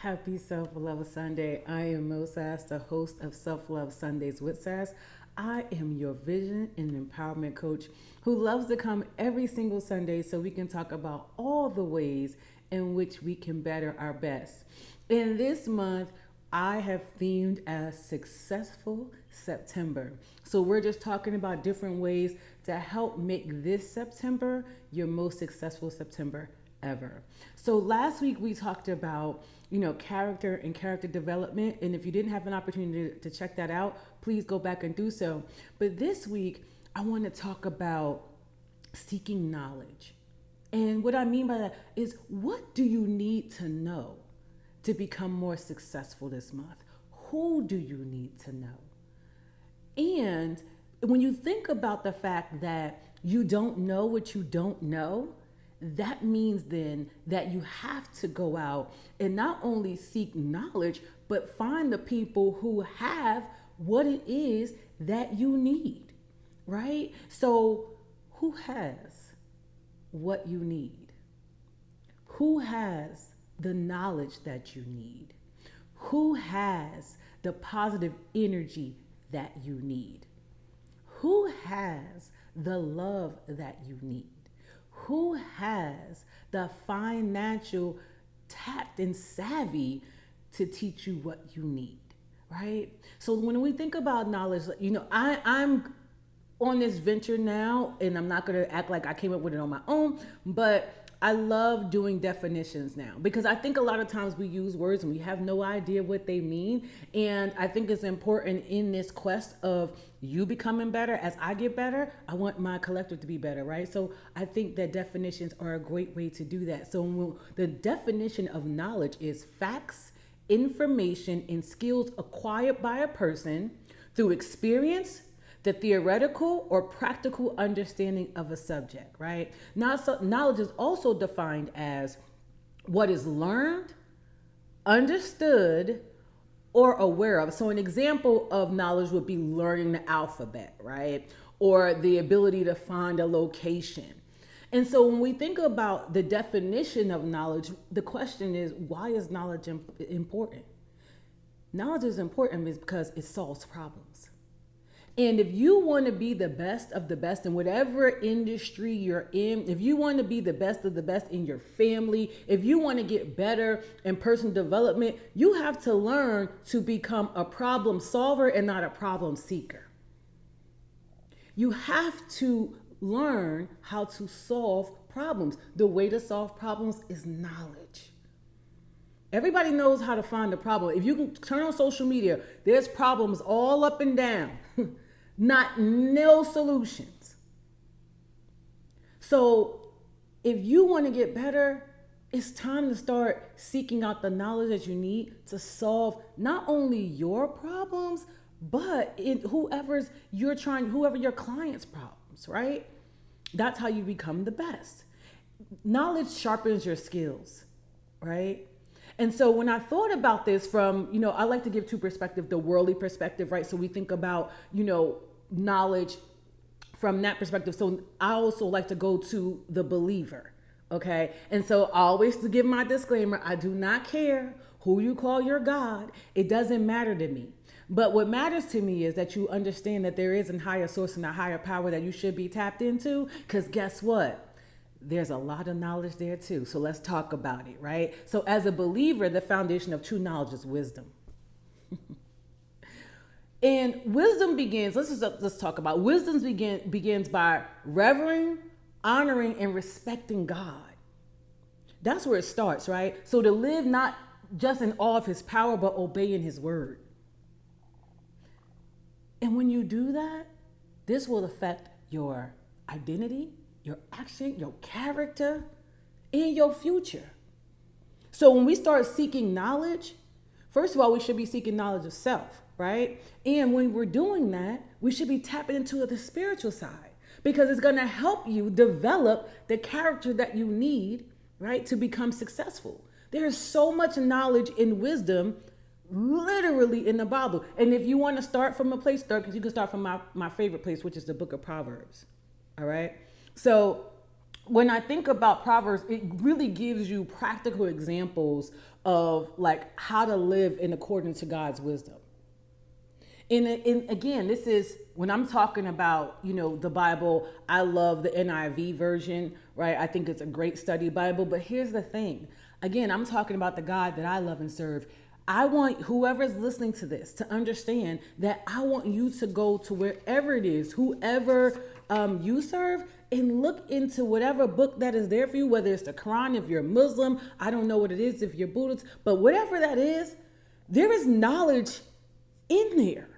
Happy Self Love Sunday. I am Mo Sass, the host of Self Love Sundays with Sass. I am your vision and empowerment coach who loves to come every single Sunday so we can talk about all the ways in which we can better our best. In this month, I have themed as Successful September. So we're just talking about different ways to help make this September your most successful September ever. So last week we talked about, character and character development. And if you didn't have an opportunity to check that out, please go back and do so. But this week, I want to talk about seeking knowledge. And what I mean by that is, what do you need to know to become more successful this month? Who do you need to know? And when you think about the fact that you don't know what you don't know, that means then that you have to go out and not only seek knowledge, but find the people who have what it is that you need, right? So who has what you need? Who has the knowledge that you need? Who has the positive energy that you need? Who has the love that you need? Who has the financial tact and savvy to teach you what you need, right? So when we think about knowledge, I'm on this venture now, and I'm not going to act like I came up with it on my own, but I love doing definitions now because I think a lot of times we use words and we have no idea what they mean. And I think it's important in this quest of you becoming better. As I get better, I want my collective to be better, right? So I think that definitions are a great way to do that. So the definition of knowledge is facts, information, and skills acquired by a person through experience, the theoretical or practical understanding of a subject, right? Now, knowledge is also defined as what is learned, understood, or aware of. So an example of knowledge would be learning the alphabet, right? Or the ability to find a location. And so when we think about the definition of knowledge, the question is, why is knowledge important? Knowledge is important because it solves problems. And if you want to be the best of the best in whatever industry you're in, if you want to be the best of the best in your family, if you want to get better in personal development, you have to learn to become a problem solver and not a problem seeker. You have to learn how to solve problems. The way to solve problems is knowledge. Everybody knows how to find a problem. If you can turn on social media, there's problems all up and down. Not no solutions. So if you want to get better, it's time to start seeking out the knowledge that you need to solve not only your problems, but whoever your client's problems, right? That's how you become the best. Knowledge sharpens your skills, right? And so when I thought about this from, I like to give two perspectives, the worldly perspective, right? So we think about, knowledge from that perspective. So I also like to go to the believer, okay? And so I always to give my disclaimer, I do not care who you call your God. It doesn't matter to me. But what matters to me is that you understand that there is a higher source and a higher power that you should be tapped into, because guess what? There's a lot of knowledge there too. So let's talk about it, right? So as a believer, the foundation of true knowledge is wisdom. And wisdom begins, let's talk about wisdom begins by revering, honoring, and respecting God. That's where it starts, right? So to live not just in awe of his power, but obeying his word. And when you do that, this will affect your identity, your action, your character, and your future. So when we start seeking knowledge, first of all, we should be seeking knowledge of self, right? And when we're doing that, we should be tapping into the spiritual side because it's going to help you develop the character that you need, right, to become successful. There's so much knowledge and wisdom literally in the Bible. And if you want to start from a place, because you can start from my favorite place, which is the book of Proverbs. All right. So when I think about Proverbs, it really gives you practical examples of like how to live in accordance to God's wisdom. And again, this is when I'm talking about, the Bible. I love the NIV version, right? I think it's a great study Bible. But here's the thing. Again, I'm talking about the God that I love and serve. I want whoever's listening to this to understand that I want you to go to wherever it is, whoever you serve, and look into whatever book that is there for you, whether it's the Quran, if you're Muslim, I don't know what it is, if you're Buddhist, but whatever that is, there is knowledge in there.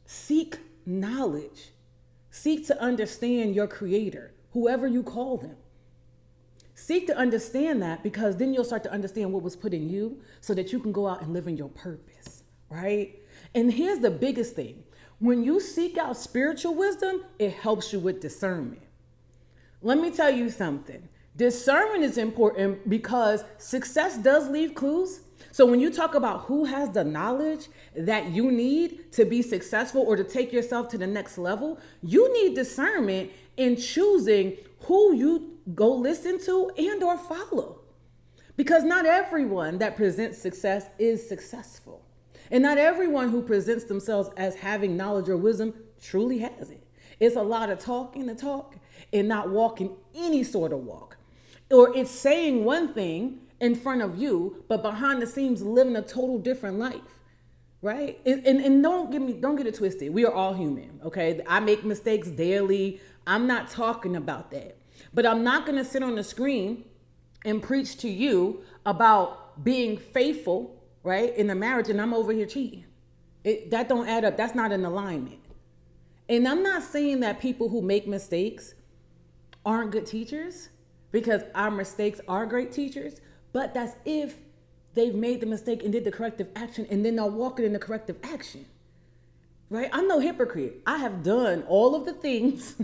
Seek knowledge. Seek to understand your creator, whoever you call them. Seek to understand that, because then you'll start to understand what was put in you so that you can go out and live in your purpose, right? And here's the biggest thing. When you seek out spiritual wisdom, it helps you with discernment. Let me tell you something. Discernment is important because success does leave clues. So when you talk about who has the knowledge that you need to be successful or to take yourself to the next level, you need discernment in choosing who you go listen to and or follow. Because not everyone that presents success is successful. And not everyone who presents themselves as having knowledge or wisdom truly has it. It's a lot of talking the talk and not walking any sort of walk. Or it's saying one thing in front of you, but behind the scenes living a total different life, right? And don't get it twisted. We are all human, okay? I make mistakes daily. I'm not talking about that. But I'm not going to sit on the screen and preach to you about being faithful, right, in a marriage, and I'm over here cheating. That don't add up. That's not in alignment. And I'm not saying that people who make mistakes aren't good teachers, because our mistakes are great teachers. But that's if they've made the mistake and did the corrective action and then are walking in the corrective action, right? I'm no hypocrite. I have done all of the things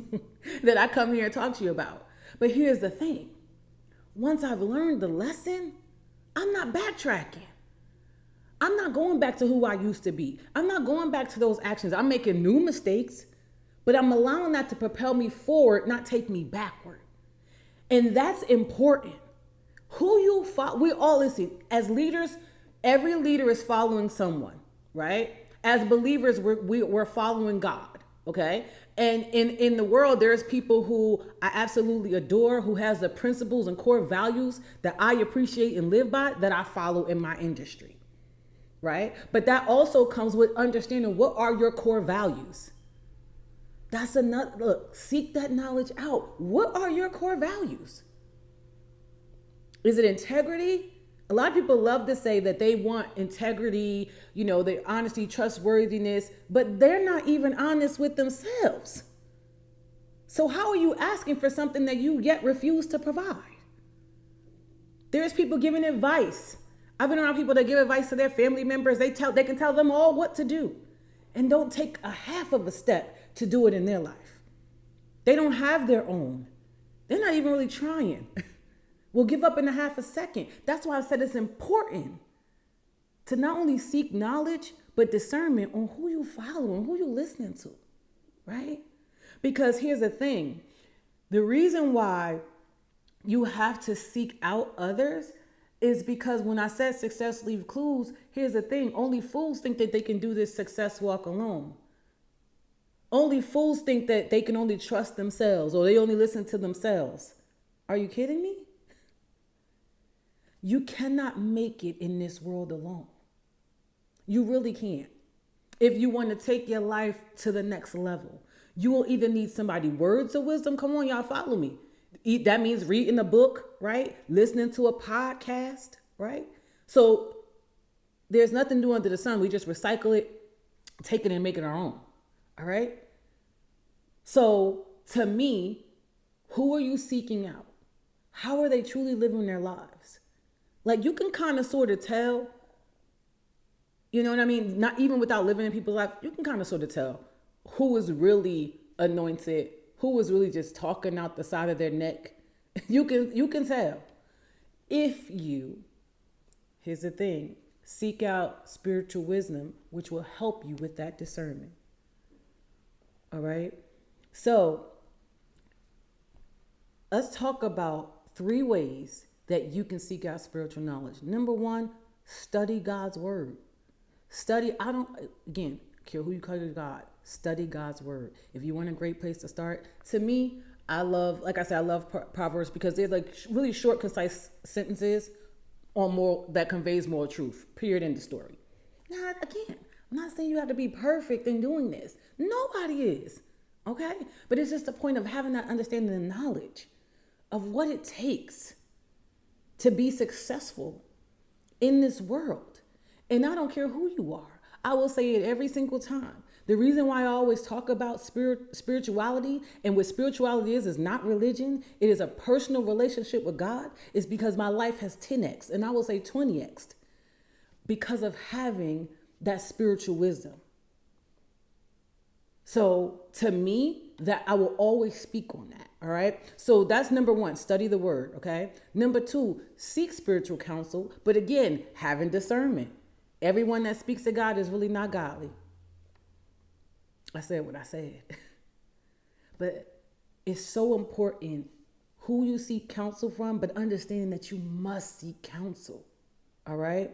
that I come here and talk to you about. But here's the thing. Once I've learned the lesson, I'm not backtracking. I'm not going back to who I used to be. I'm not going back to those actions. I'm making new mistakes, but I'm allowing that to propel me forward, not take me backward. And that's important. Who you follow, we all listen. As leaders, every leader is following someone, right? As believers, we're following God, okay? And in the world, there's people who I absolutely adore, who has the principles and core values that I appreciate and live by, that I follow in my industry, right? But that also comes with understanding, what are your core values? That's another, look, seek that knowledge out. What are your core values? Is it integrity? A lot of people love to say that they want integrity, their honesty, trustworthiness, but they're not even honest with themselves. So how are you asking for something that you yet refuse to provide? There's people giving advice. I've been around people that give advice to their family members. They can tell them all what to do and don't take a half of a step to do it in their life. They don't have their own. They're not even really trying. We'll give up in a half a second. That's why I said it's important to not only seek knowledge, but discernment on who you follow and who you listening to, right? Because here's the thing. The reason why you have to seek out others is because when I said success leave clues, here's the thing. Only fools think that they can do this success walk alone. Only fools think that they can only trust themselves or they only listen to themselves. Are you kidding me? You cannot make it in this world alone. You really can't. If you want to take your life to the next level, you will either need somebody words of wisdom. Come on, y'all, follow me. That means reading a book, right? Listening to a podcast, right? So there's nothing new under the sun. We just recycle it, take it and make it our own. All right. So to me, who are you seeking out? How are they truly living their lives? Like, you can kind of sort of tell, you know what I mean? Not even without living in people's lives, you can kind of sort of tell who is really anointed, who is really just talking out the side of their neck. You can tell. If you, here's the thing, seek out spiritual wisdom, which will help you with that discernment. All right? So let's talk about 3 ways that you can seek out spiritual knowledge. Number one, study God's word. Study, I don't, again, care who you call your God, study God's word. If you want a great place to start, to me, I love, like I said, I love Proverbs because they're like really short, concise sentences on more that conveys more truth. Period. End of story. Now, again, I'm not saying you have to be perfect in doing this. Nobody is. Okay? But it's just the point of having that understanding and knowledge of what it takes to be successful in this world. And I don't care who you are. I will say it every single time. The reason why I always talk about spirituality and what spirituality is not religion. It is a personal relationship with God. Is because my life has 10x, and I will say 20x, because of having that spiritual wisdom. So to me, that I will always speak on that. All right. So that's number one, study the word. Okay. Number two, seek spiritual counsel. But again, having discernment. Everyone that speaks to God is really not godly. I said what I said. But it's so important who you seek counsel from, but understanding that you must seek counsel. All right.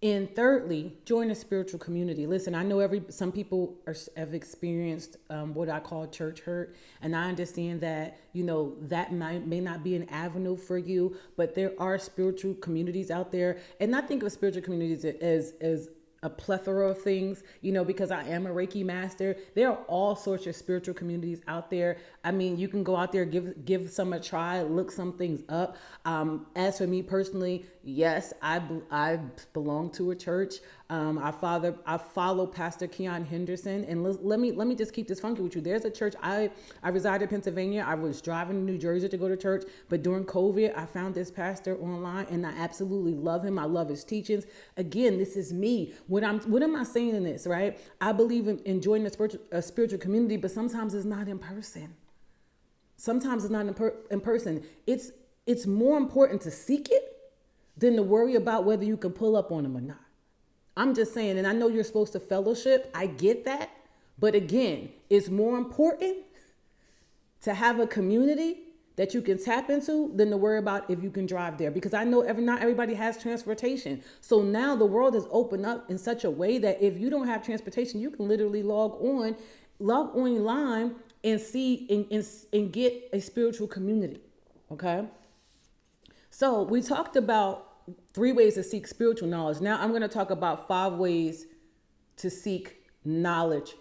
And thirdly, join a spiritual community. Listen, I know some people have experienced what I call church hurt. And I understand that, that may not be an avenue for you, but there are spiritual communities out there. And I think of spiritual communities as a plethora of things, because I am a Reiki master. There are all sorts of spiritual communities out there. I mean, you can go out there, give some a try, look some things up. As for me personally, yes, I belong to a church. I follow Pastor Keon Henderson, and let me just keep this funky with you. There's a church. I reside in Pennsylvania. I was driving to New Jersey to go to church, but during COVID, I found this pastor online, and I absolutely love him. I love his teachings. Again, this is me. What am I saying in this? Right? I believe in joining a spiritual community, but sometimes it's not in person. Sometimes it's not in person. It's more important to seek it than to worry about whether you can pull up on them or not. I'm just saying, and I know you're supposed to fellowship. I get that. But again, it's more important to have a community that you can tap into than to worry about if you can drive there. Because I know not everybody has transportation. So now the world is opened up in such a way that if you don't have transportation, you can literally log online and see and get a spiritual community. Okay. So we talked about 3 ways to seek spiritual knowledge. Now I'm going to talk about 5 ways to seek knowledge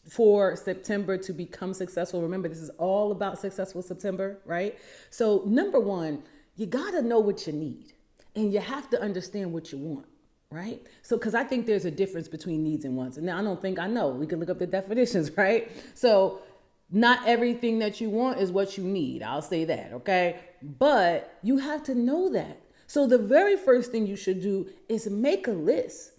for September to become successful. Remember, this is all about successful September, right? So number 1, you got to know what you need, and you have to understand what you want, right? So, because I think there's a difference between needs and wants. And now I know. We can look up the definitions, right? So not everything that you want is what you need. I'll say that, okay? But you have to know that. So the very first thing you should do is make a list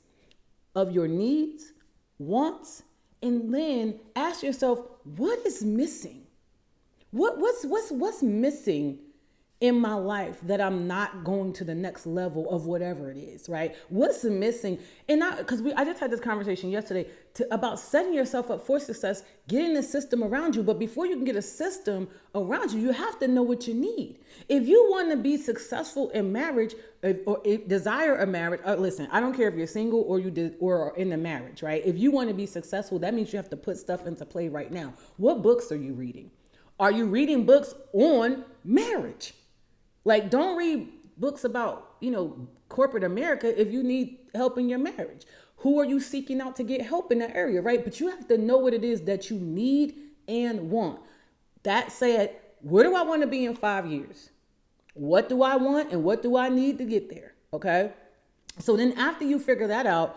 of your needs, wants, and then ask yourself, what is missing? What's missing in my life that I'm not going to the next level of whatever it is, right? What's missing? And I just had this conversation yesterday about setting yourself up for success, getting a system around you. But before you can get a system around you, you have to know what you need. If you want to be successful in marriage or desire a marriage, listen, I don't care if you're single or in a marriage, right? If you want to be successful, that means you have to put stuff into play right now. What books are you reading? Are you reading books on marriage? Like, don't read books about, corporate America if you need help in your marriage. Who are you seeking out to get help in that area, right? But you have to know what it is that you need and want. That said, where do I want to be in 5 years? What do I want and what do I need to get there? Okay. So then after you figure that out,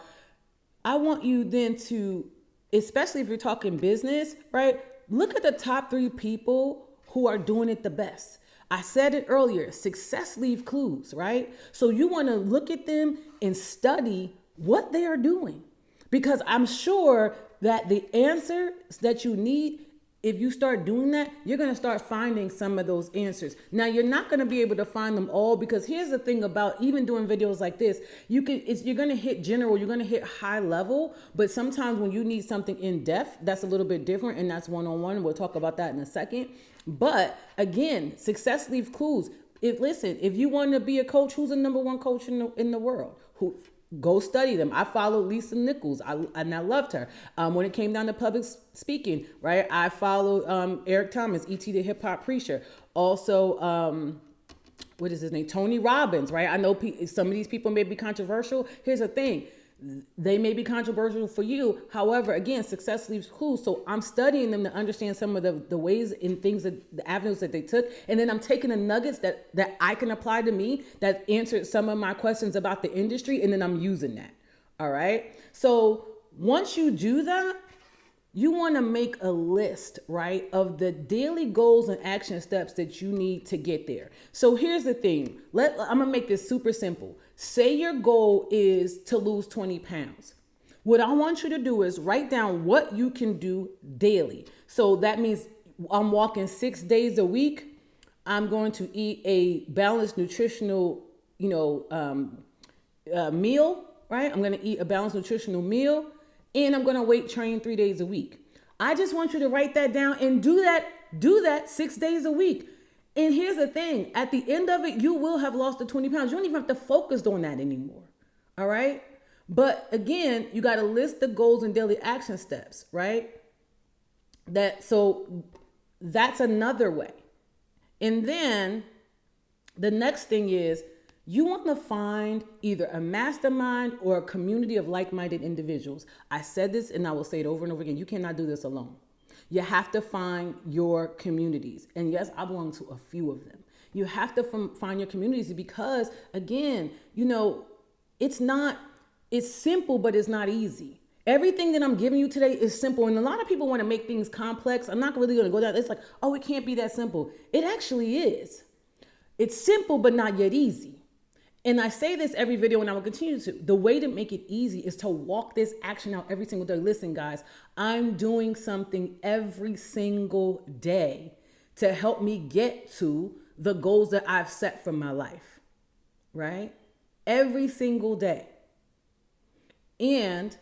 I want you then to, especially if you're talking business, right? Look at the top 3 people who are doing it the best. I said it earlier, success leave clues, right? So you want to look at them and study what they are doing, because I'm sure that the answers that you need if you start doing that, you're going to start finding some of those answers. Now, you're not going to be able to find them all, because here's the thing about even doing videos like this, you're going to hit general, you're going to hit high level, but sometimes when you need something in depth, that's a little bit different, and that's one-on-one. We'll talk about that in a second. But again, success leaves clues. If you want to be a coach, who's the number one coach in the world? Go study them. I followed Lisa Nichols, and I loved her. When it came down to public speaking, right? I followed Eric Thomas, E.T. the Hip Hop Preacher. Also, what is his name? Tony Robbins, right? I know some of these people may be controversial. Here's the thing. They may be controversial for you. However, again, success leaves clues. So I'm studying them to understand some of the ways and things, that the avenues that they took. And then I'm taking the nuggets that I can apply to me, that answered some of my questions about the industry. And then I'm using that. All right. So once you do that, you want to make a list, right, of the daily goals and action steps that you need to get there. So here's the thing. I'm going to make this super simple. Say your goal is to lose 20 pounds. What I want you to do is write down what you can do daily. So that means I'm walking 6 days a week. I'm going to eat a balanced nutritional, meal, right? I'm going to eat a balanced nutritional meal. And I'm going to weight train 3 days a week. I just want you to write that down and do that 6 days a week. And here's the thing. At the end of it, you will have lost the 20 pounds. You don't even have to focus on that anymore. All right. But again, you got to list the goals and daily action steps, right? So that's another way. And then the next thing is, you want to find either a mastermind or a community of like-minded individuals. I said this and I will say it over and over again. You cannot do this alone. You have to find your communities. And yes, I belong to a few of them. You have to find your communities because, again, it's simple, but it's not easy. Everything that I'm giving you today is simple. And a lot of people want to make things complex. I'm not really going to go down. It's like, oh, it can't be that simple. It actually is. It's simple, but not yet easy. And I say this every video and I will continue to. The way to make it easy is to walk this action out every single day. Listen, guys, I'm doing something every single day to help me get to the goals that I've set for my life, right? Every single day. And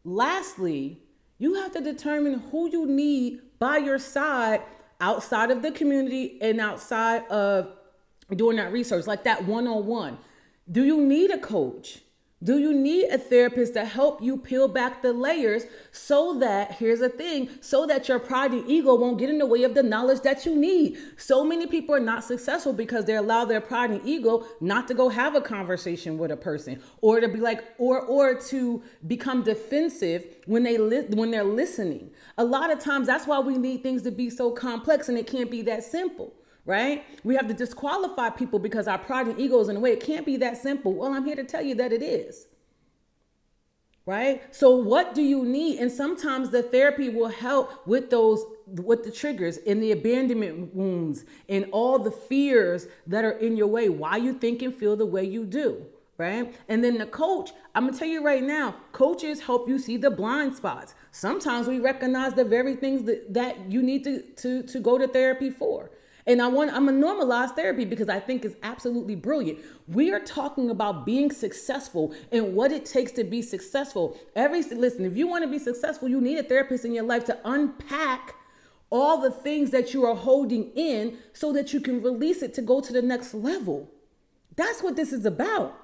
lastly, you have to determine who you need by your side outside of the community and outside of doing that research, like that one-on-one. Do you need a coach? Do you need a therapist to help you peel back the layers so that, here's the thing, so that your pride and ego won't get in the way of the knowledge that you need? So many people are not successful because they allow their pride and ego not to go have a conversation with a person, or to be like, or to become defensive when they're listening. A lot of times that's why we need things to be so complex, and it can't be that simple. Right? We have to disqualify people because our pride and ego is in the way. It can't be that simple. Well, I'm here to tell you that it is. Right? So what do you need? And sometimes the therapy will help with the triggers and the abandonment wounds and all the fears that are in your way, why you think and feel the way you do. Right? And then the coach, I'm going to tell you right now, coaches help you see the blind spots. Sometimes we recognize the very things that you need to go to therapy for. And I'm going to normalize therapy because I think it's absolutely brilliant. We are talking about being successful and what it takes to be successful. Listen, if you want to be successful, you need a therapist in your life to unpack all the things that you are holding in so that you can release it to go to the next level. That's what this is about.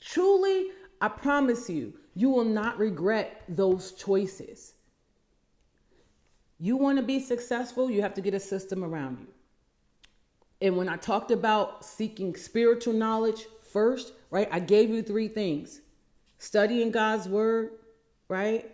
Truly, I promise you, you will not regret those choices. You want to be successful, you have to get a system around you. And when I talked about seeking spiritual knowledge first, right, I gave you 3 things. Studying God's word, right?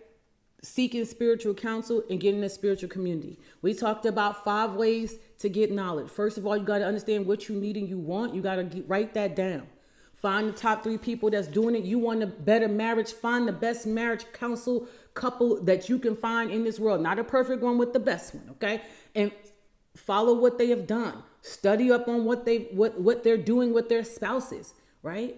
Seeking spiritual counsel and getting a spiritual community. We talked about 5 ways to get knowledge. First of all, you got to understand what you need and you want. You got to write that down. Find the top 3 people that's doing it. You want a better marriage. Find the best marriage couple that you can find in this world. Not a perfect one, with the best one, okay? And follow what they have done. Study up on what they're doing with their spouses, right?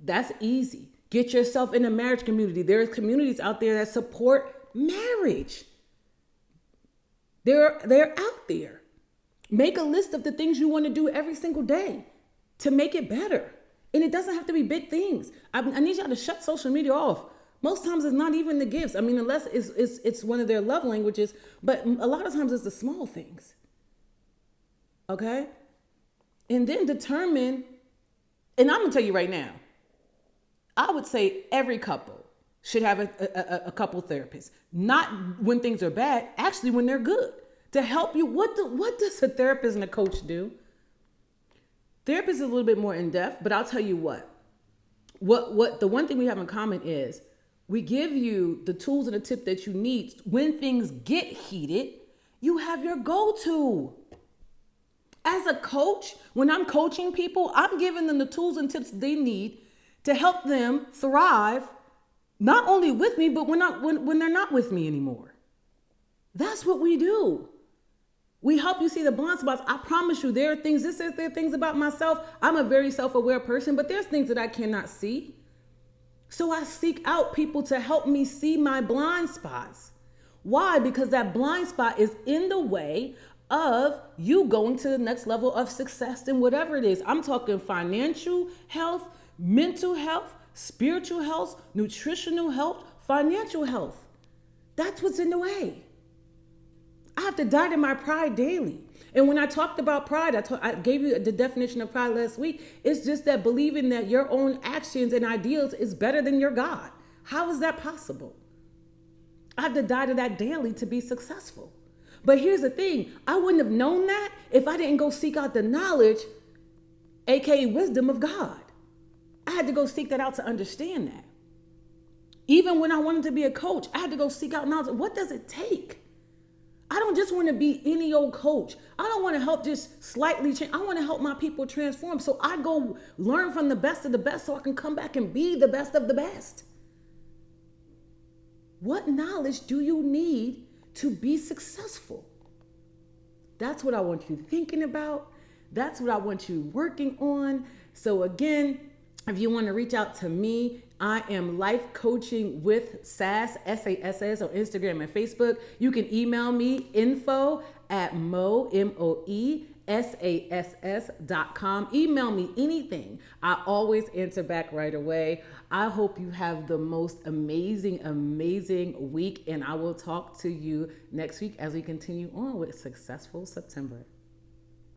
That's easy. Get yourself in a marriage community. There's communities out there that support marriage. They're out there. Make a list of the things you want to do every single day to make it better. And it doesn't have to be big things. I need y'all to shut social media off. Most times it's not even the gifts. I mean, unless it's one of their love languages, but a lot of times it's the small things. Okay? And then determine, and I'm gonna tell you right now, I would say every couple should have a couple therapists. Not when things are bad, actually when they're good. To help you. What does a therapist and a coach do? Therapist is a little bit more in depth, but I'll tell you what the one thing we have in common is we give you the tools and the tip that you need. When things get heated, you have your go-to. As a coach, when I'm coaching people, I'm giving them the tools and tips they need to help them thrive, not only with me, but when they're not with me anymore. That's what we do. We help you see the blind spots. I promise you, there are things about myself. I'm a very self-aware person, but there's things that I cannot see. So I seek out people to help me see my blind spots. Why? Because that blind spot is in the way of you going to the next level of success in whatever it is. I'm talking financial health, mental health, spiritual health, nutritional health, financial health. That's what's in the way. I have to die to my pride daily. And when I talked about pride, I gave you the definition of pride last week. It's just that believing that your own actions and ideals is better than your God. How is that possible? I have to die to that daily to be successful. But here's the thing. I wouldn't have known that if I didn't go seek out the knowledge, aka wisdom of God. I had to go seek that out to understand that. Even when I wanted to be a coach, I had to go seek out knowledge. What does it take? I don't just want to be any old coach. I don't want to help just slightly change. I want to help my people transform. So I go learn from the best of the best so I can come back and be the best of the best. What knowledge do you need to be successful? That's what I want you thinking about. That's what I want you working on. So again, if you want to reach out to me, I am Life Coaching with Sass, SASS, on Instagram and Facebook. You can email me info@moesass.com. Email me anything. I always answer back right away. I hope you have the most amazing week, and I will talk to you next week as we continue on with Successful September.